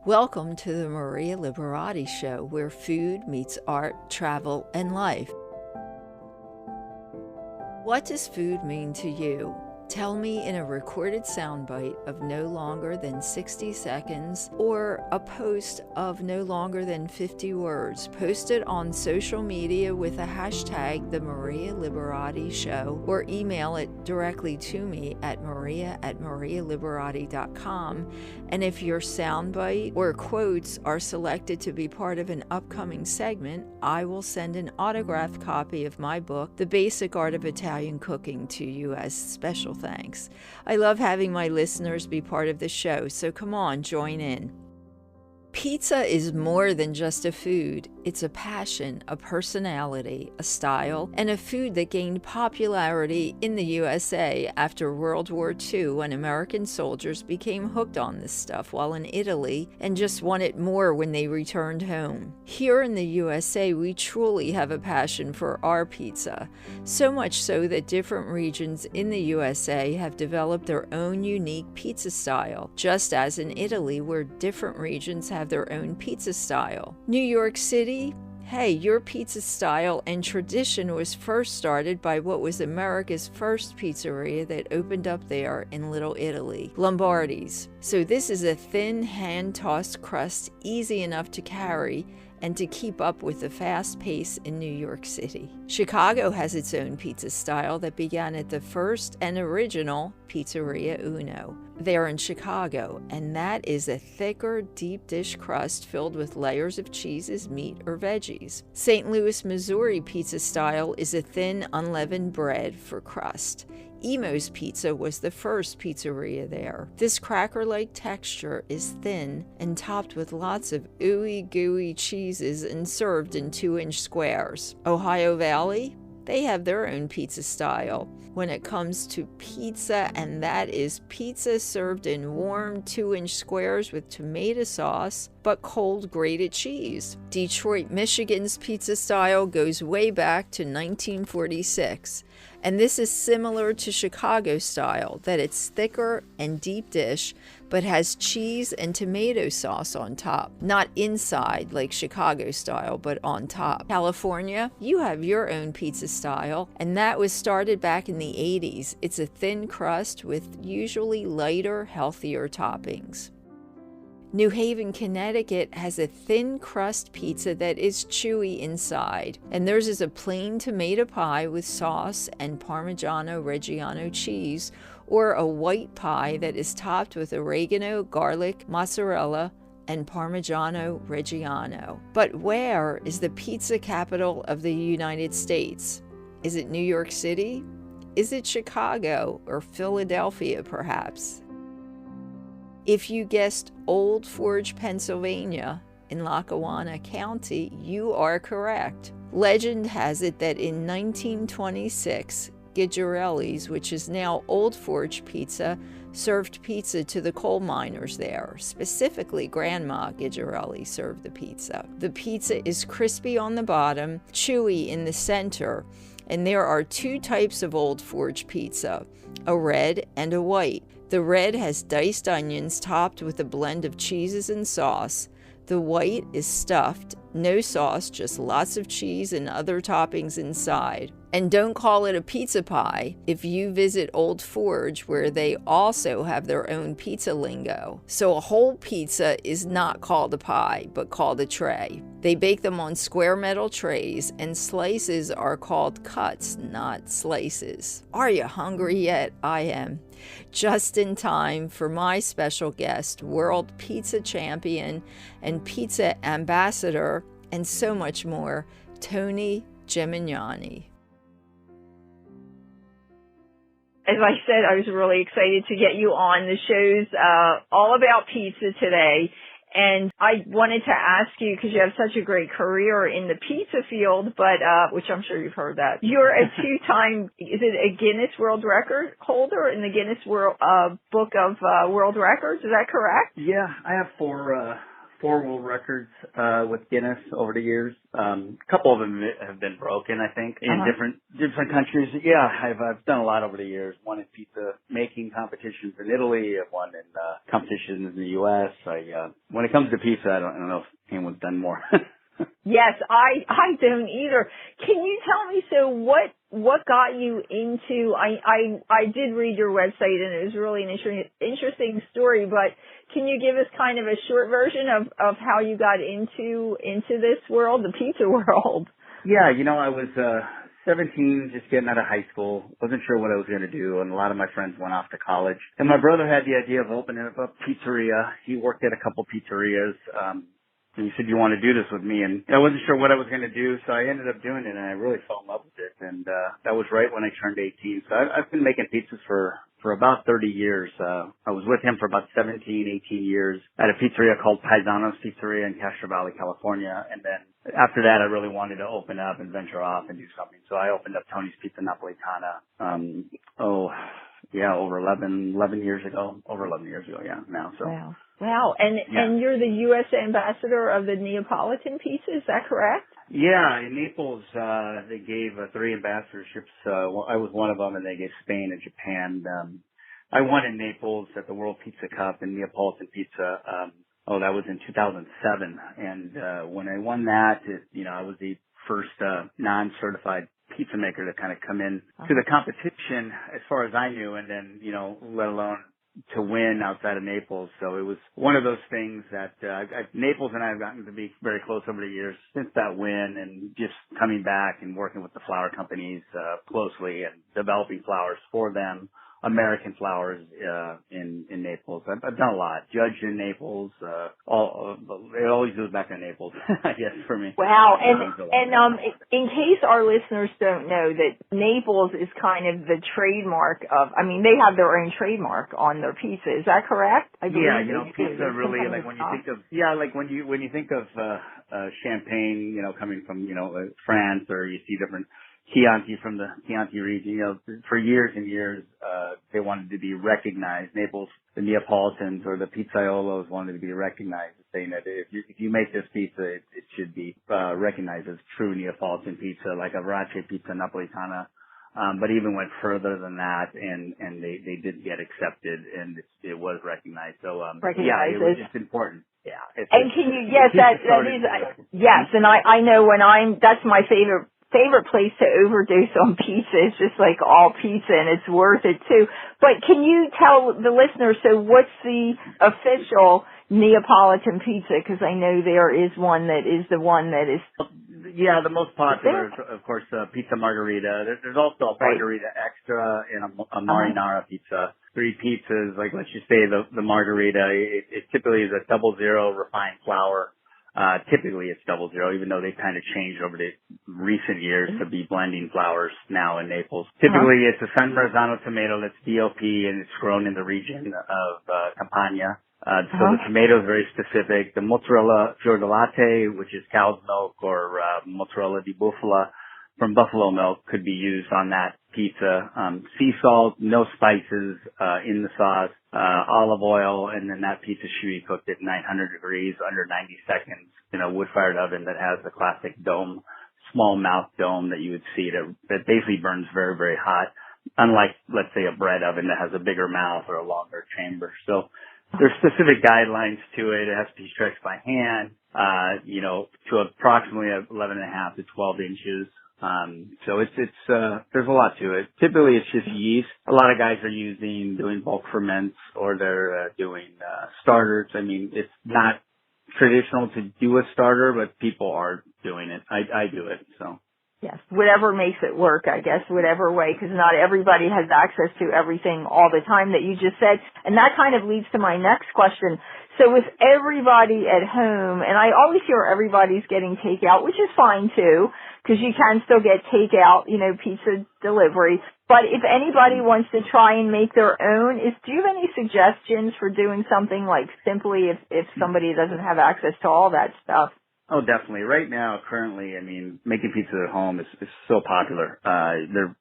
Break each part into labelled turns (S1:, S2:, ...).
S1: Welcome to the Maria Liberati Show, where food meets art, travel, and life. What does food mean to you? Tell me in a recorded soundbite of no longer than 60 seconds or a post of no longer than 50 words. Post it on social media with a hashtag, The Maria Liberati Show, or email it directly to me at maria@marialiberati.com. And if your soundbite or quotes are selected to be part of an upcoming segment, I will send an autographed copy of my book, The Basic Art of Italian Cooking, to you as special thanks. I love having my listeners be part of the show, so come on, join in. Pizza is more than just a food. It's a passion, a personality, a style, and a food that gained popularity in the USA after World War II when American soldiers became hooked on this stuff while in Italy and just wanted more when they returned home. Here in the USA, we truly have a passion for our pizza, so much so that different regions in the USA have developed their own unique pizza style, just as in Italy where different regions have their own pizza style. New York City, hey, your pizza style and tradition was first started by what was America's first pizzeria that opened up there in Little Italy, Lombardi's. So this is a thin, hand-tossed crust, easy enough to carry and to keep up with the fast pace in New York City. Chicago has its own pizza style that began at the first and original Pizzeria Uno there in Chicago, and that is a thicker, deep dish crust filled with layers of cheeses, meat, or veggies. St. Louis, Missouri pizza style is a thin, unleavened bread for crust. Emo's Pizza was the first pizzeria there. This cracker-like texture is thin and topped with lots of ooey gooey cheeses and served in 2-inch squares. Ohio Valley, they have their own pizza style when it comes to pizza, and that is pizza served in warm 2-inch squares with tomato sauce, but cold grated cheese. Detroit, Michigan's pizza style goes way back to 1946. And this is similar to Chicago style, that it's thicker and deep dish, but has cheese and tomato sauce on top. Not inside like Chicago style, but on top. California, you have your own pizza style, and that was started back in the 80s. It's a thin crust with usually lighter, healthier toppings. New Haven, Connecticut has a thin crust pizza that is chewy inside, and theirs is a plain tomato pie with sauce and Parmigiano Reggiano cheese, or a white pie that is topped with oregano, garlic, mozzarella, and Parmigiano Reggiano. But where is the pizza capital of the United States? Is it New York City? Is it Chicago or Philadelphia, perhaps? If you guessed Old Forge, Pennsylvania, in Lackawanna County, you are correct. Legend has it that in 1926, Ghigerelli's, which is now Old Forge Pizza, served pizza to the coal miners there. Specifically, Grandma Ghigerelli served the pizza. The pizza is crispy on the bottom, chewy in the center, and there are 2 types of Old Forge pizza, a red and a white. The red has diced onions topped with a blend of cheeses and sauce. The white is stuffed, no sauce, just lots of cheese and other toppings inside. And don't call it a pizza pie if you visit Old Forge, where they also have their own pizza lingo. So a whole pizza is not called a pie, but called a tray. They bake them on square metal trays, and slices are called cuts, not slices. Are you hungry yet? I am. Just in time for my special guest, world pizza champion and pizza ambassador, and so much more, Tony Gemignani.
S2: As I said, I was really excited to get you on. The show's all about pizza today. And I wanted to ask you, because you have such a great career in the pizza field, but which I'm sure you've heard that. You're a 2-time, is it a Guinness World Record holder in the Guinness World Book of World Records? Is that correct?
S3: Yeah, I have 4 4 world records with Guinness over the years. A couple of them have been broken, I think, in different countries. Yeah, I've done a lot over the years. Won in pizza making competitions in Italy. I've won in competitions in the U.S. When it comes to pizza, I don't know if anyone's done more.
S2: Yes, I don't either. Can you tell me, so what got you into, I did read your website and it was really an interesting story, but can you give us kind of a short version of how you got into this world, the pizza world?
S3: Yeah, I was 17, just getting out of high school. Wasn't sure what I was going to do, and a lot of my friends went off to college. And my brother had the idea of opening up a pizzeria. He worked at a couple pizzerias. And he said, "You want to do this with me?" And I wasn't sure what I was going to do, so I ended up doing it, and I really fell in love with it. And that was right when I turned 18. So I've been making pizzas for about 30 years. I was with him for about 17, 18 years at a pizzeria called Paisano's Pizzeria in Castro Valley, California. And then after that, I really wanted to open up and venture off and do something. So I opened up Tony's Pizza Napolitana, over 11 years ago. Over 11 years ago, yeah, now. So.
S2: Wow. And you're the U.S. ambassador of the Neapolitan pizza, is that correct?
S3: Yeah, in Naples, they gave 3 ambassadorships. I was one of them, and they gave Spain and Japan. I won in Naples at the World Pizza Cup in Neapolitan pizza. That was in 2007. And when I won that, I was the first non-certified pizza maker to kind of come in to the competition, as far as I knew, and then, let alone to win outside of Naples. So it was one of those things that Naples and I have gotten to be very close over the years since that win, and just coming back and working with the flour companies closely and developing flours for them, American flours in Naples. I've done a lot. Judged in Naples. It always goes back to Naples, I guess, for me.
S2: Wow. And in case our listeners don't know, that Naples is kind of the trademark of, they have their own trademark on their pizza. Is that correct? I believe
S3: pizza really, like when you think of, when you think of champagne, coming from, France, or you see different Chianti from the Chianti region, for years and years, they wanted to be recognized. Naples, the Neapolitans or the pizzaiolos wanted to be recognized, saying that if you make this pizza, it should be recognized as true Neapolitan pizza, like a Verace pizza Napolitana. But even went further than that, and they did get accepted, and it was recognized. So, it's important. Yeah.
S2: And can you, yes, that is, yes, and I know that's my favorite place to overdose on pizza. It's just like all pizza, and it's worth it too. But can you tell the listeners, so what's the official Neapolitan pizza? Because I know there is one that is the one that is...
S3: Yeah, the most popular is, of course, pizza margherita. There's also a margherita extra and a marinara pizza. 3 pizzas, like let's just say the margherita, it typically is a 00 refined flour. Typically it's 00, even though they've kind of changed over the recent years to be blending flours now in Naples. Typically it's a San Marzano tomato that's DOP, and it's grown in the region of Campania. So the tomato is very specific. The mozzarella fior di latte, which is cow's milk, or mozzarella di bufala from buffalo milk, could be used on that pizza. Sea salt, no spices in the sauce, olive oil, and then that pizza should be cooked at 900 degrees under 90 seconds in a wood-fired oven that has the classic dome, small mouth dome that you would see that basically burns very, very hot, unlike, let's say, a bread oven that has a bigger mouth or a longer chamber. So there's specific guidelines to it. It has to be stretched by hand, to approximately 11.5 to 12 inches. So there's a lot to it. Typically it's just yeast. A lot of guys are doing bulk ferments, or they're doing starters. It's not traditional to do a starter, but people are doing it. I do it, so.
S2: Yes, whatever makes it work, I guess, whatever way, because not everybody has access to everything all the time that you just said. And that kind of leads to my next question. So with everybody at home, and I always hear everybody's getting takeout, which is fine too, because you can still get takeout, pizza delivery. But if anybody wants to try and make their own, do you have any suggestions for doing something like simply if somebody doesn't have access to all that stuff?
S3: Oh, definitely. Right now, currently, I mean, making pizza at home is so popular.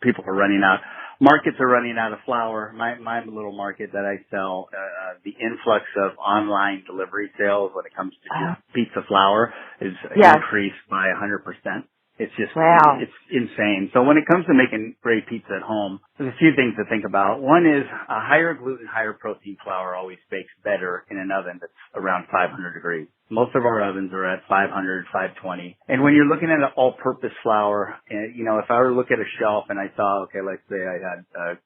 S3: People are running out. Markets are running out of flour. My little market that I sell, the influx of online delivery sales when it comes to just pizza flour is increased by 100%. It's just, it's insane. So when it comes to making great pizza at home, there's a few things to think about. One is a higher gluten, higher protein flour always bakes better in an oven that's around 500 degrees. Most of our ovens are at 500, 520. And when you're looking at an all-purpose flour, you know, if I were to look at a shelf and I saw, okay, let's say I had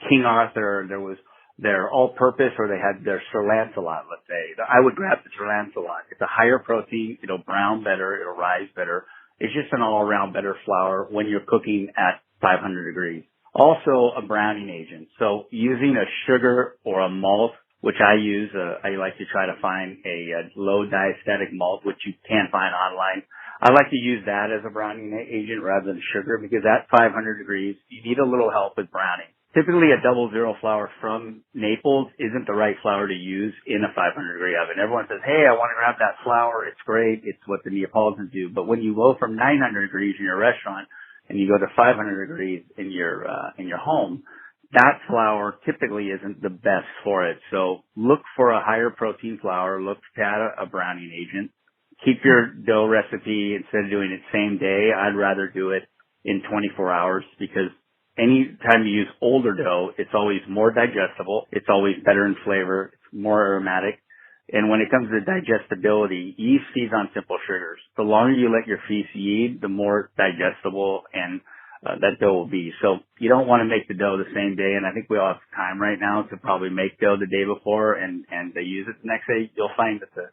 S3: King Arthur, there was their all-purpose or they had their Sir Lancelot, let's say, I would grab the Sir Lancelot. It's a higher protein. It'll brown better. It'll rise better. It's just an all-around better flour when you're cooking at 500 degrees. Also, a browning agent. So using a sugar or a malt, which I use, I like to try to find a low diastatic malt, which you can't find online. I like to use that as a browning agent rather than sugar because at 500 degrees, you need a little help with browning. Typically, a 00 flour from Naples isn't the right flour to use in a 500-degree oven. Everyone says, hey, I want to grab that flour. It's great. It's what the Neapolitans do. But when you go from 900 degrees in your restaurant and you go to 500 degrees in your home, that flour typically isn't the best for it. So look for a higher protein flour. Look to add a browning agent. Keep your dough recipe, instead of doing it same day, I'd rather do it in 24 hours because any time you use older dough, it's always more digestible. It's always better in flavor. It's more aromatic. And when it comes to digestibility, yeast feeds on simple sugars. The longer you let your feast yeast, the more digestible and that dough will be. So you don't want to make the dough the same day. And I think we all have time right now to probably make dough the day before and they use it the next day. You'll find that the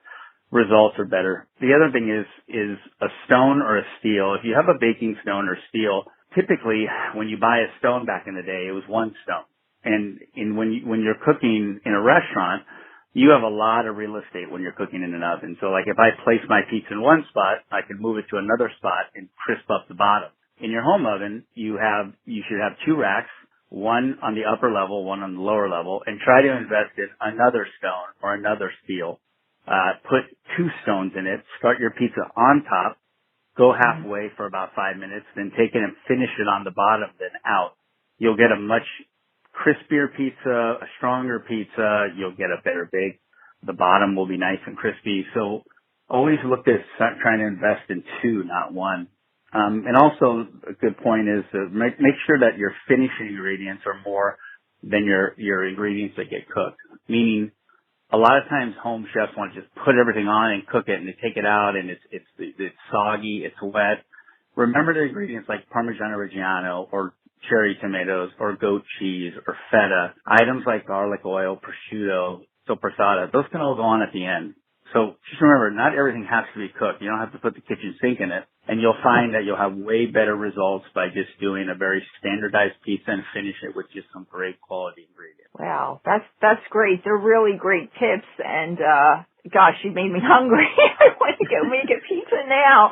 S3: results are better. The other thing is a stone or a steel. If you have a baking stone or steel, typically, when you buy a stone back in the day, it was one stone. And when you're cooking in a restaurant, you have a lot of real estate when you're cooking in an oven. So like if I place my pizza in one spot, I can move it to another spot and crisp up the bottom. In your home oven, you should have two racks, one on the upper level, one on the lower level, and try to invest in another stone or another steel. Put two stones in it, start your pizza on top, go halfway for about 5 minutes, then take it and finish it on the bottom, then out. You'll get a much crispier pizza, a stronger pizza. You'll get a better bake. The bottom will be nice and crispy. So always look at trying to invest in two, not one. And also a good point is to make sure that your finishing ingredients are more than your ingredients that get cooked. Meaning, a lot of times home chefs want to just put everything on and cook it and they take it out and it's soggy, it's wet. Remember the ingredients like Parmigiano Reggiano or cherry tomatoes or goat cheese or feta. Items like garlic oil, prosciutto, soppressata, those can all go on at the end. So just remember, not everything has to be cooked. You don't have to put the kitchen sink in it. And you'll find that you'll have way better results by just doing a very standardized pizza and finish it with just some great quality ingredients.
S2: Wow, that's great. They're really great tips, and gosh, you made me hungry. I want to go make a pizza now.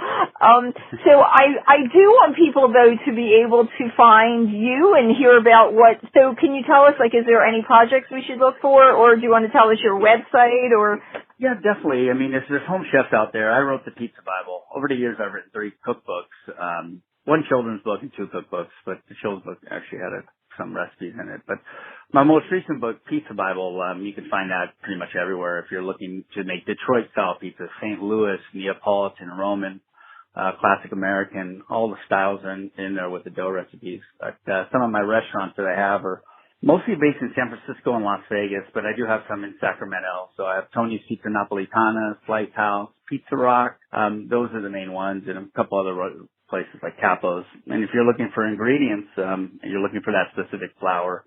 S2: So I do want people though to be able to find you and hear about what. So can you tell us, like, is there any projects we should look for, or do you want to tell us your website or?
S3: Yeah, definitely. I mean, there's home chefs out there. I wrote the Pizza Bible. Over the years, I've written 3 cookbooks, one children's book and 2 cookbooks, but the children's book actually had some recipes in it. But my most recent book, Pizza Bible, you can find that pretty much everywhere if you're looking to make Detroit-style pizza, St. Louis, Neapolitan, Roman, classic American, all the styles in there with the dough recipes. But some of my restaurants that I have are mostly based in San Francisco and Las Vegas, but I do have some in Sacramento. So I have Tony's Pizza Napolitana, Slice House, Pizza Rock. Those are the main ones, and a couple other places like Capo's. And if you're looking for ingredients, and you're looking for that specific flour,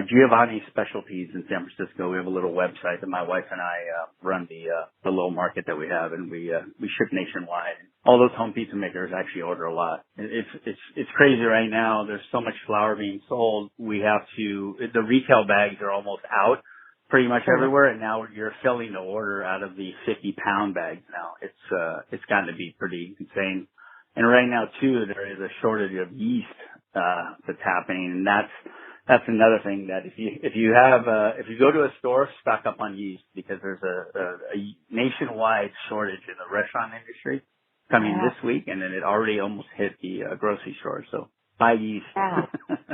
S3: Giovanni's Specialties in San Francisco, we have a little website that my wife and I run the little market that we have, and we ship nationwide. All those home pizza makers actually order a lot. It's crazy right now. There's so much flour being sold. The retail bags are almost out pretty much everywhere, and now you're filling the order out of the 50-pound bags now. It's gotten to be pretty insane. And right now too, there is a shortage of yeast that's happening, and that's another thing that if you go to a store, stock up on yeast because there's a nationwide shortage in the restaurant industry. coming this week, and then it already almost hit the grocery store. So buy yeast.
S2: Wow.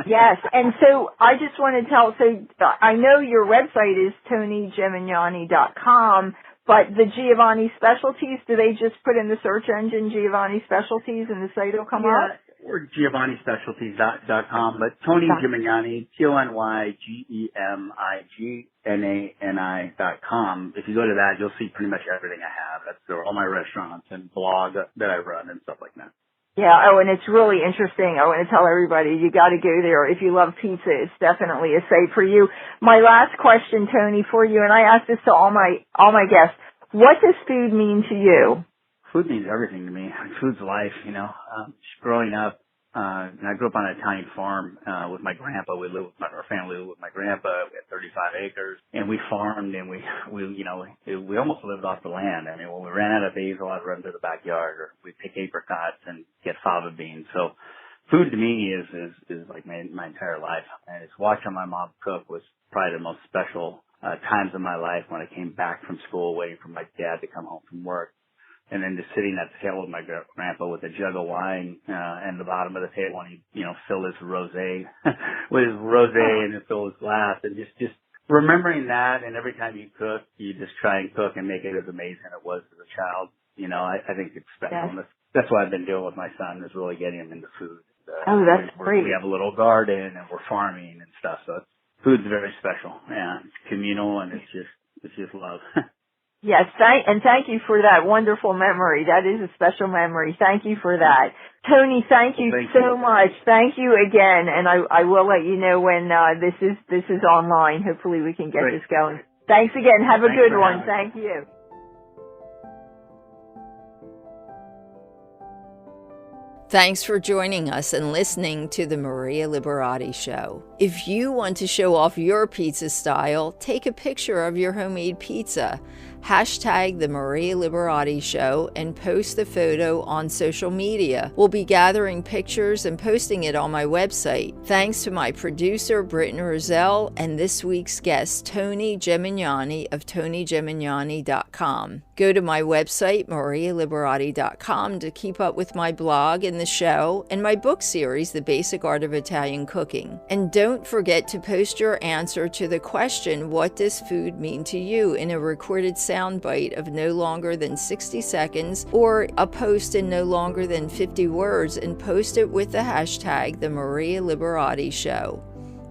S2: Yes. And so I just want to tell, so I know your website is TonyGemignani.com, but the Giovanni Specialties, do they just put in the search engine Giovanni Specialties and the site will come up?
S3: Or GiovanniSpecialties.com, but Tony Gemignani, TonyGemignani.com. If you go to that, you'll see pretty much everything I have. That's all my restaurants and blog that I run and stuff like that.
S2: Yeah, and it's really interesting. I want to tell everybody, you got to go there. If you love pizza, it's definitely a site for you. My last question, Tony, for you, and I ask this to all my guests, what does food mean to you?
S3: Food means everything to me. Food's life, growing up, I grew up on an Italian farm, with my grandpa. Our family lived with my grandpa. We had 35 acres and we farmed and we almost lived off the land. I mean, when we ran out of basil, I'd run to the backyard or we'd pick apricots and get fava beans. So food to me is like my entire life. And it's watching my mom cook was probably the most special, times of my life when I came back from school waiting for my dad to come home from work. And then just sitting at the table with my grandpa with a jug of wine, and the bottom of the table, and he'd, fill his rosé with his rosé and fill his glass, and just remembering that. And every time you cook, you just try and cook and make it as amazing as it was as a child. I think it's special.
S2: Yes.
S3: And that's what I've been doing with my son, is really getting him into food.
S2: That's great.
S3: We have a little garden and we're farming and stuff, so food's very special. Yeah, it's communal and it's just love.
S2: Yes, thank you for that wonderful memory. That is a special memory. Thank you for that. Tony, thank you so much. Thank you again, and I will let you know when this is online. Hopefully we can get this going. Thanks again. Have a good one. Thank you.
S1: Thanks for joining us and listening to the Maria Liberati Show. If you want to show off your pizza style, take a picture of your homemade pizza. Hashtag the Maria Liberati Show and post the photo on social media. We'll be gathering pictures and posting it on my website. Thanks to my producer, Britton Roselle, and this week's guest, Tony Gemignani of TonyGemignani.com. Go to my website, MariaLiberati.com, to keep up with my blog and the show and my book series, The Basic Art of Italian Cooking. And don't forget to post your answer to the question, what does food mean to you, in a recorded soundbite of no longer than 60 seconds or a post in no longer than 50 words, and post it with the hashtag The Maria Liberati Show.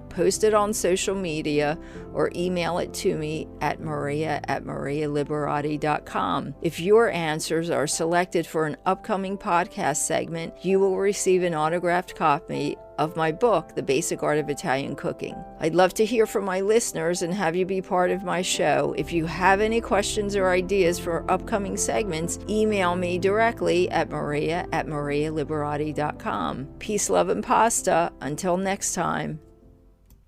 S1: Post it on social media or email it to me at maria@marialiberati.com. If your answers are selected for an upcoming podcast segment, you will receive an autographed copy of my book, The Basic Art of Italian Cooking. I'd love to hear from my listeners and have you be part of my show. If you have any questions or ideas for upcoming segments, email me directly at maria@marialiberati.com. Peace, love, and pasta. Until next time.